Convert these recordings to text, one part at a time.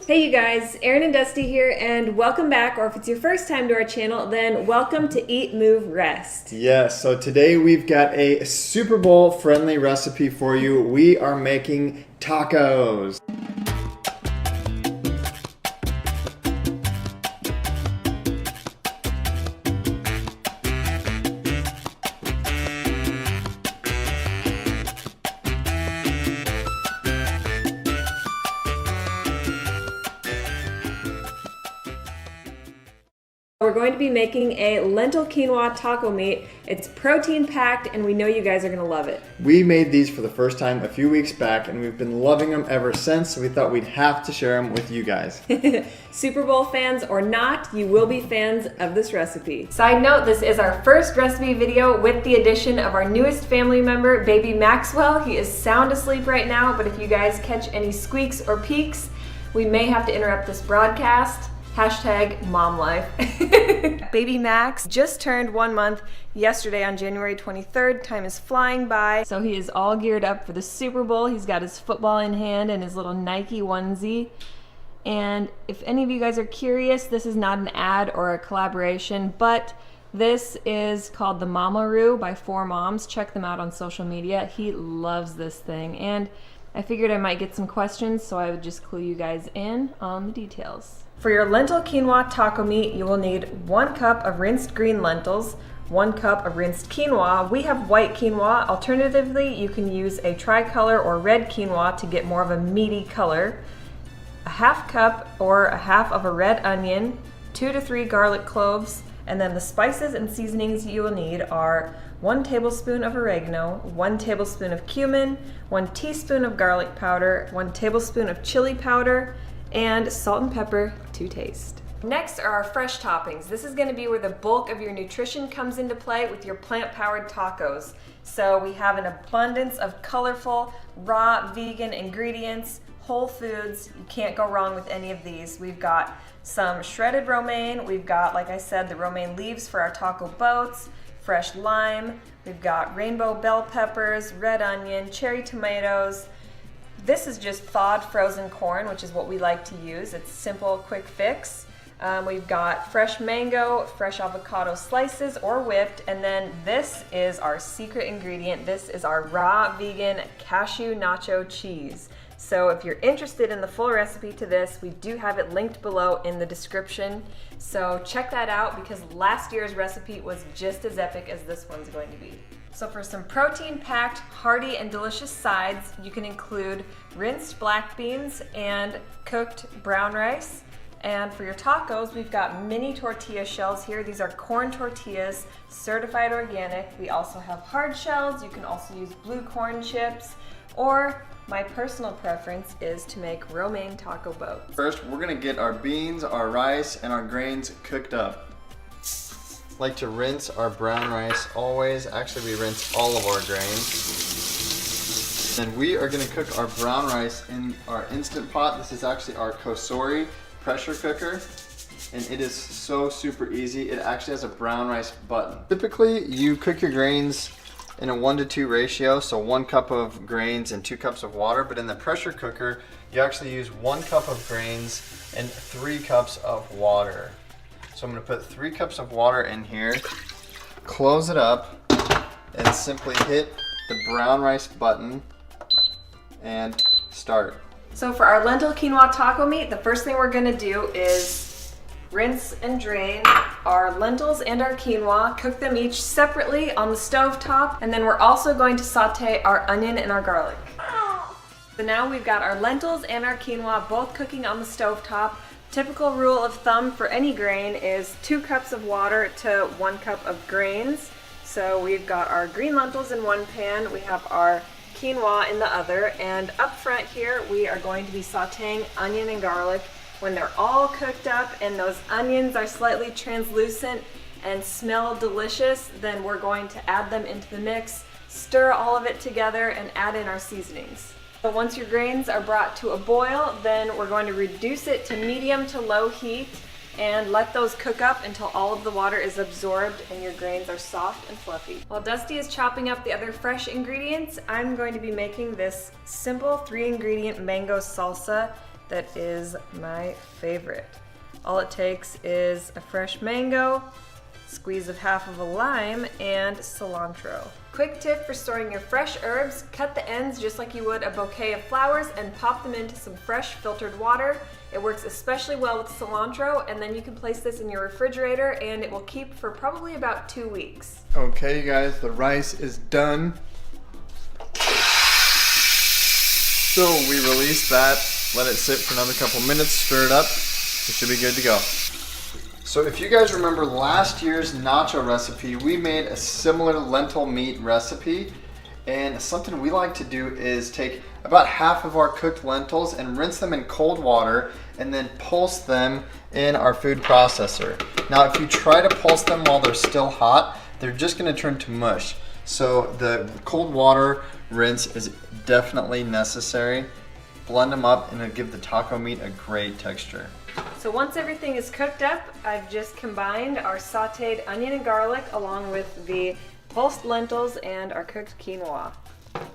Hey you guys, Erin and Dusty here, and welcome back, or if it's your first time to our channel, then welcome to Eat, Move, Rest. Yes, so today we've got a Super Bowl friendly recipe for you. We are making tacos. We're going to be making a lentil quinoa taco meat. It's protein packed and we know you guys are going to love it. We made these for the first time a few weeks back and we've been loving them ever since, so we thought we'd have to share them with you guys. Super Bowl fans or not, you will be fans of this recipe. Side note, this is our first recipe video with the addition of our newest family member, baby Maxwell. He is sound asleep right now, but if you guys catch any squeaks or peaks, we may have to interrupt this broadcast. Hashtag mom life. Baby Max just turned 1 month yesterday on January 23rd. Time is flying by. So he is all geared up for the Super Bowl. He's got his football in hand and his little Nike onesie. And if any of you guys are curious, this is not an ad or a collaboration, but this is called the Mamaroo by 4 Moms. Check them out on social media. He loves this thing. And I figured I might get some questions, so I would just clue you guys in on the details. For your lentil quinoa taco meat, you will need 1 cup of rinsed green lentils, 1 cup of rinsed quinoa. We have white quinoa. Alternatively, you can use a tricolor or red quinoa to get more of a meaty color. A half cup or a half of a red onion, 2 to 3 garlic cloves, and then the spices and seasonings you will need are 1 tablespoon of oregano, 1 tablespoon of cumin, 1 teaspoon of garlic powder, 1 tablespoon of chili powder, and salt and pepper to taste. Next are our fresh toppings. This is going to be where the bulk of your nutrition comes into play with your plant-powered tacos. So we have an abundance of colorful, raw, vegan ingredients, whole foods. You can't go wrong with any of these. We've got some shredded romaine. We've got, like I said, the romaine leaves for our taco boats, fresh lime. We've got rainbow bell peppers, red onion, cherry tomatoes. This is just thawed frozen corn, which is what we like to use. It's simple, quick fix. We've got fresh mango, fresh avocado slices or whipped, and then this is our secret ingredient. This is our raw vegan cashew nacho cheese. So if you're interested in the full recipe to this, we do have it linked below in the description. So check that out because last year's recipe was just as epic as this one's going to be. So for some protein-packed, hearty, and delicious sides, you can include rinsed black beans and cooked brown rice. And for your tacos, we've got mini tortilla shells here. These are corn tortillas, certified organic. We also have hard shells. You can also use blue corn chips, or my personal preference is to make romaine taco boats. First, we're gonna get our beans, our rice, and our grains cooked up. Like to rinse our brown rice always. Actually, we rinse all of our grains. Then we are gonna cook our brown rice in our Instant Pot. This is actually our Kosori pressure cooker, and it is so super easy. It actually has a brown rice button. Typically, you cook your grains in a 1-to-2 ratio, so 1 cup of grains and 2 cups of water, but in the pressure cooker, you actually use 1 cup of grains and 3 cups of water. So I'm gonna put 3 cups of water in here, close it up, and simply hit the brown rice button and start. So for our lentil quinoa taco meat, the first thing we're gonna do is rinse and drain our lentils and our quinoa, cook them each separately on the stove top, and then we're also going to saute our onion and our garlic. So now we've got our lentils and our quinoa both cooking on the stove top. Typical rule of thumb for any grain is 2 cups of water to 1 cup of grains. So we've got our green lentils in one pan, we have our quinoa in the other, and up front here we are going to be sauteing onion and garlic. When they're all cooked up and those onions are slightly translucent and smell delicious, then we're going to add them into the mix, stir all of it together, and add in our seasonings. But once your grains are brought to a boil, then we're going to reduce it to medium to low heat and let those cook up until all of the water is absorbed and your grains are soft and fluffy. While Dusty is chopping up the other fresh ingredients, I'm going to be making this simple 3-ingredient mango salsa. that is my favorite. All it takes is a fresh mango, squeeze of half of a lime, and cilantro. Quick tip for storing your fresh herbs: cut the ends just like you would a bouquet of flowers and pop them into some fresh filtered water. It works especially well with cilantro, and then you can place this in your refrigerator and it will keep for probably about 2 weeks. Okay, you guys, the rice is done. So we release that, let it sit for another couple minutes, stir it up. It should be good to go. So if you guys remember last year's nacho recipe, we made a similar lentil meat recipe, and something we like to do is take about half of our cooked lentils and rinse them in cold water and then pulse them in our food processor. Now if you try to pulse them while they're still hot, they're just going to turn to mush. So the cold water rinse is definitely necessary. Blend them up and it'll give the taco meat a great texture. So once everything is cooked up, I've just combined our sauteed onion and garlic along with the pulsed lentils and our cooked quinoa.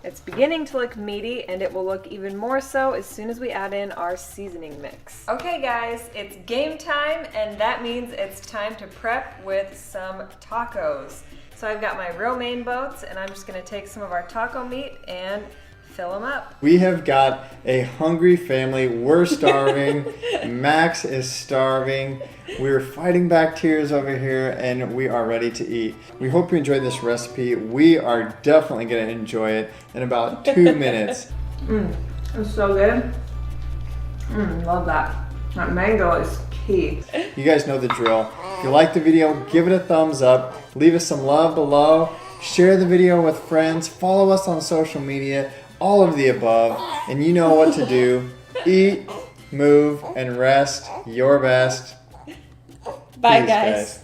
It's beginning to look meaty, and it will look even more so as soon as we add in our seasoning mix. Okay guys, it's game time, and that means it's time to prep with some tacos. So I've got my romaine boats, and I'm just gonna take some of our taco meat and fill them up. We have got a hungry family. We're starving. Max is starving. We're fighting back tears over here, and we are ready to eat. We hope you enjoyed this recipe. We are definitely going to enjoy it in about 2 minutes. It's so good. Love that. That mango is key. You guys know the drill. If you like the video, give it a thumbs up. Leave us some love below. Share the video with friends. Follow us on social media. All of the above, and you know what to do. Eat, move, and rest your best. Bye, Peace, guys.